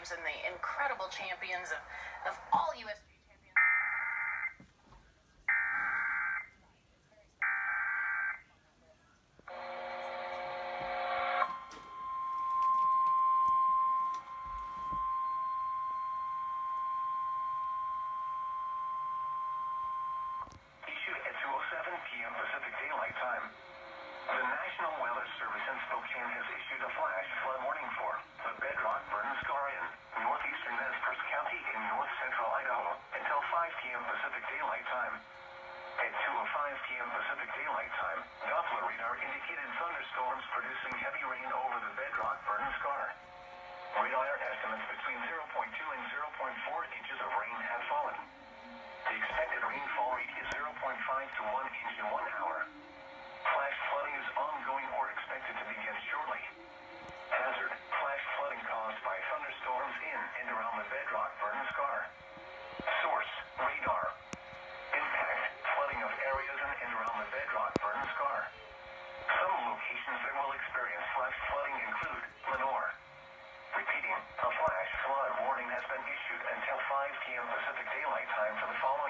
lives and the incredible champions of all USG champions. Issued at 2:07 p.m. Pacific Daylight Time. The National Weather Service in Spokane has issued a flash flood warning for the Bedrock Burn Scar in northeastern Nez County in north central Idaho until 5 p.m. Pacific Daylight Time. At 2:05 p.m. Pacific Daylight Time, Doppler radar indicated thunderstorms producing heavy rain over the Bedrock Burn Scar. Radar estimates between 0.2 and 0.4 inches of rain have fallen. The expected rainfall rate is 0.5 to 1 inch in 1 hour. Flash flooding is ongoing or expected to begin shortly. Hazard: flash flooding caused by thunderstorms in and around the Bedrock Burn Scar. Source: radar. Impact: flooding of areas in and around the Bedrock Burn Scar. Some locations that will experience flash flooding include Lenore. Repeating, a flash flood warning has been issued until 5 p.m. Pacific Daylight Time for the following